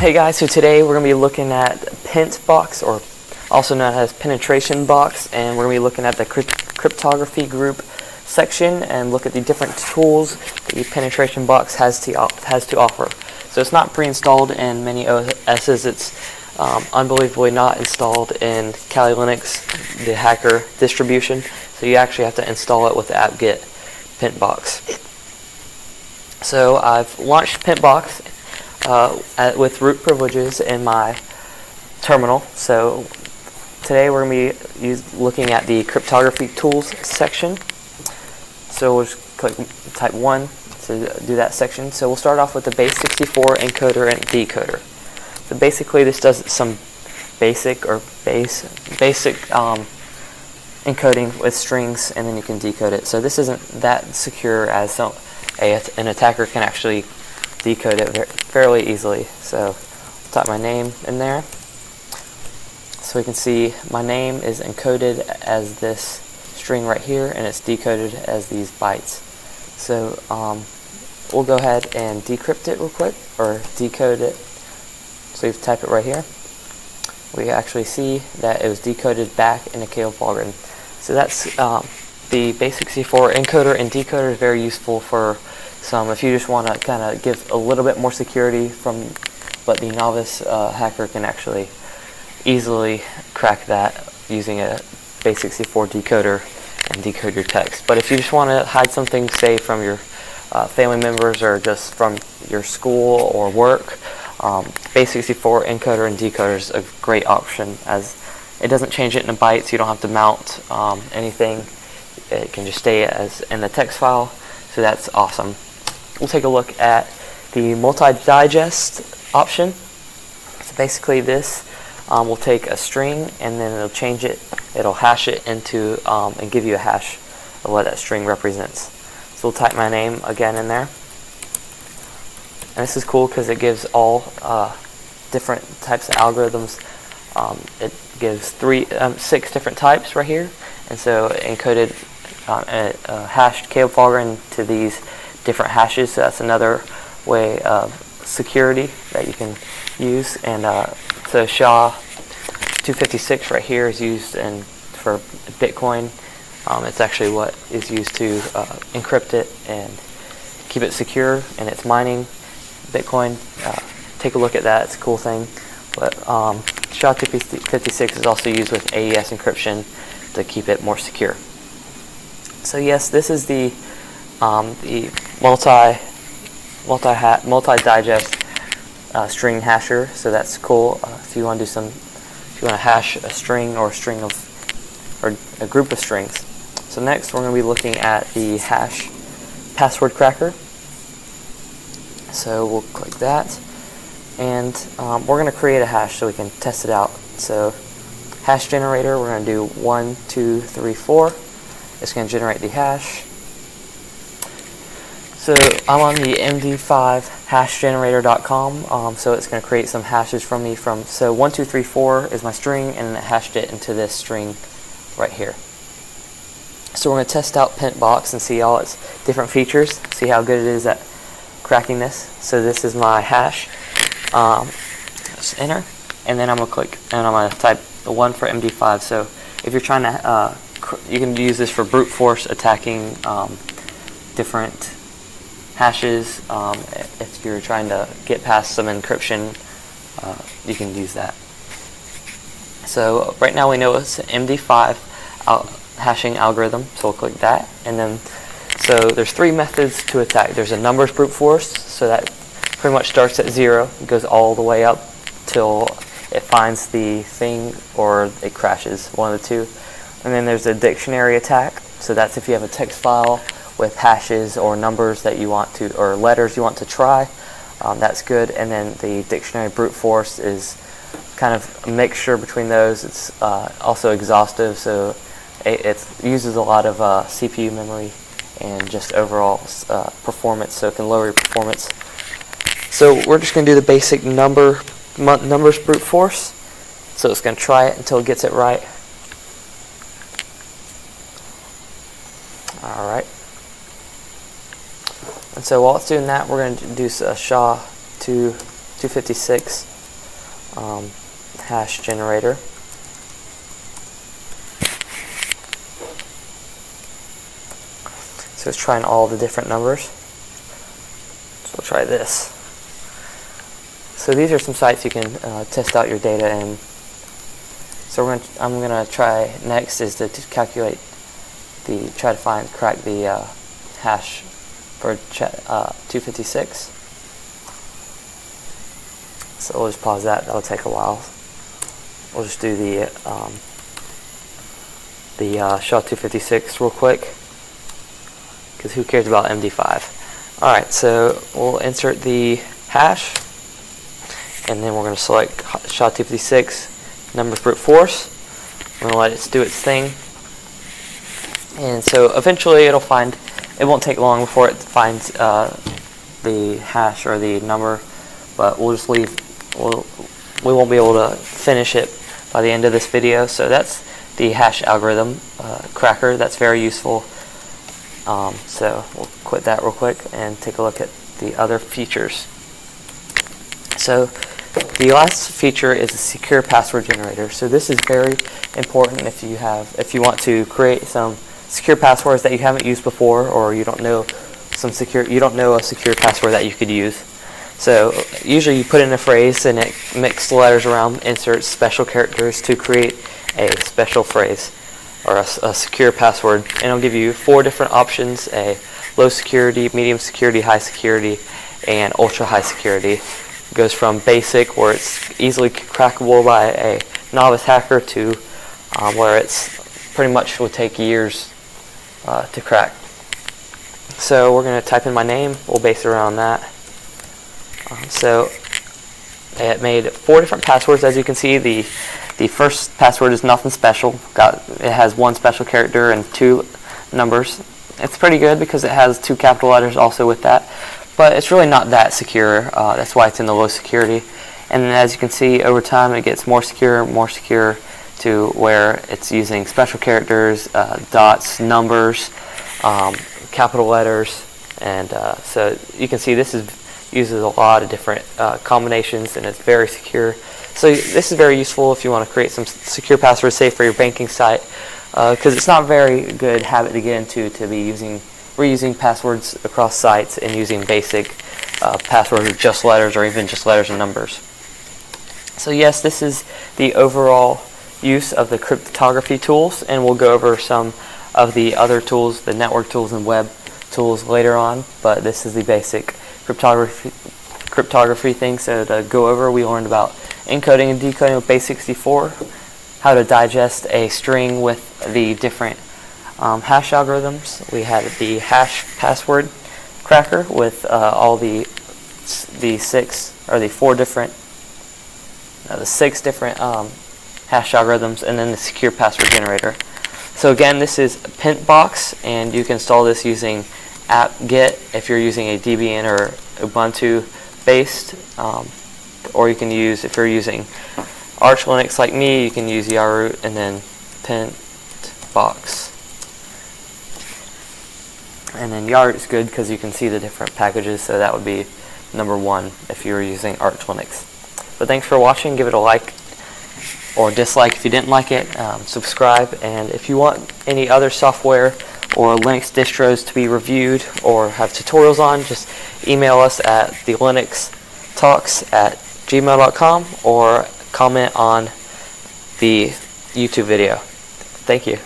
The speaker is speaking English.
Hey guys, so today we're going to be looking at PentBox, or also known as penetration box, and we're going to be looking at the cryptography group section and look at the different tools the penetration box has to offer. So it's not pre-installed in many OSs. It's unbelievably not installed in Kali Linux, the hacker distribution. So you actually have to install it with the apt-get PentBox. So I've launched PentBox with root privileges in my terminal. So today we're going to be looking at the cryptography tools section. So we'll just type 1 to do that section. So we'll start off with the base64 encoder and decoder. So basically this does some basic encoding with strings, and then you can decode it. So this isn't that secure as an attacker can actually decode it fairly easily. So I'll type my name in there. So we can see my name is encoded as this string right here, and it's decoded as these bytes. So we'll go ahead and decrypt it real quick, or decode it. So you type it right here. We actually see that it was decoded back in a Caleb algorithm. So that's the base64 encoder and decoder is very useful for if you just want to kind of give a little bit more security but the novice hacker can actually easily crack that using a base64 decoder and decode your text. But if you just want to hide something, say from your family members or just from your school or work, base64 encoder and decoder is a great option, as it doesn't change it in bytes. You don't have to mount anything. It can just stay as in the text file. So that's awesome. We'll take a look at the multi-digest option. So basically this will take a string and then it'll change it. It'll hash it into and give you a hash of what that string represents. So we'll type my name again in there. And this is cool because it gives all different types of algorithms. It gives 6 different types right here. And so encoded a hashed Caleb algorithm to these different hashes. So that's another way of security that you can use. And so SHA-256 right here is used for Bitcoin. It's actually what is used to encrypt it and keep it secure, and it's mining Bitcoin. Take a look at that. It's a cool thing. But SHA-256 is also used with AES encryption to keep it more secure. So yes, this is the multi-digest string hasher. So that's cool. If you want to hash a string or a group of strings. So next we're going to be looking at the hash password cracker. So we'll click that, and we're going to create a hash so we can test it out. So hash generator, we're going to do 1, 2, 3, 4. It's going to generate the hash. So I'm on the md5hashgenerator.com, so it's going to create some hashes from me. So 1, 2, 3, 4 is my string, and then it hashed it into this string right here. So we're going to test out PentBox and see all its different features, see how good it is at cracking this. So this is my hash. Just enter, and then I'm going to click, and I'm going to type the 1 for MD5. So if you're trying to, you can use this for brute force attacking different hashes. If you're trying to get past some encryption, you can use that. So right now we know it's an MD5 hashing algorithm, so we'll click that. And then, so there's 3 methods to attack. There's a numbers brute force, so that pretty much starts at 0, goes all the way up till it finds the thing or it crashes, one of the two. And then there's a dictionary attack, so that's if you have a text file with hashes or numbers that you want to, or letters you want to try, that's good. And then the dictionary brute force is kind of a mixture between those. It's also exhaustive, so it uses a lot of CPU memory and just overall performance, so it can lower your performance. So we're just going to do the basic numbers brute force. So it's going to try it until it gets it right. Alright. And so while it's doing that, we're going to do a SHA-256 hash generator. So it's trying all the different numbers. So we'll try this. So these are some sites you can test out your data in. So I'm gonna try next is to calculate try to crack the hash for 256. So we'll just pause that. That'll take a while. We'll just do the SHA-256 real quick, because who cares about MD5? All right, so we'll insert the hash, and then we're going to select SHA-256 numbers brute force. We're going to let it do its thing, and so eventually it won't take long before it finds the hash or the number, but we'll just leave. We won't be able to finish it by the end of this video. So that's the hash algorithm cracker. That's very useful. So we'll quit that real quick and take a look at the other features. So the last feature is a secure password generator. So this is very important if you want to create some secure passwords that you haven't used before, or you don't know a secure password that you could use. So usually you put in a phrase and it mixes the letters around, inserts special characters to create a special phrase or a secure password. And it'll give you 4 different options: a low security, medium security, high security, and ultra high security. It goes from basic, where it's easily crackable by a novice hacker, to where it's pretty much would take years to crack. So we're going to type in my name. We'll base it around that. So it made 4 different passwords. As you can see, the first password is nothing special. It has 1 special character and 2 numbers. It's pretty good because it has 2 capital letters also with that, but it's really not that secure. That's why it's in the low security. And as you can see, over time it gets more secure to where it's using special characters, dots, numbers, capital letters, and so you can see this uses a lot of different combinations, and it's very secure. So this is very useful if you want to create some secure passwords, say for your banking site, because it's not a very good habit to get into to be reusing passwords across sites and using basic passwords with just letters or even just letters and numbers. So yes, this is the overall use of the cryptography tools, and we'll go over some of the other tools, the network tools and web tools later on, but this is the basic cryptography thing. So to go over, we learned about encoding and decoding with base64, how to digest a string with the different hash algorithms. We had the hash password cracker with all the 6 different hash algorithms, and then the secure password generator. So again, this is PentBox, and you can install this using apt-get if you're using a Debian or Ubuntu based, or you can use, if you're using Arch Linux like me, you can use yaroot and then PentBox. And then yaroot is good because you can see the different packages, so that would be number 1 if you were using Arch Linux. But thanks for watching. Give it a like or dislike if you didn't like it. Subscribe, and if you want any other software or Linux distros to be reviewed or have tutorials on, just email us at thelinuxtalks@gmail.com or comment on the YouTube video. Thank you.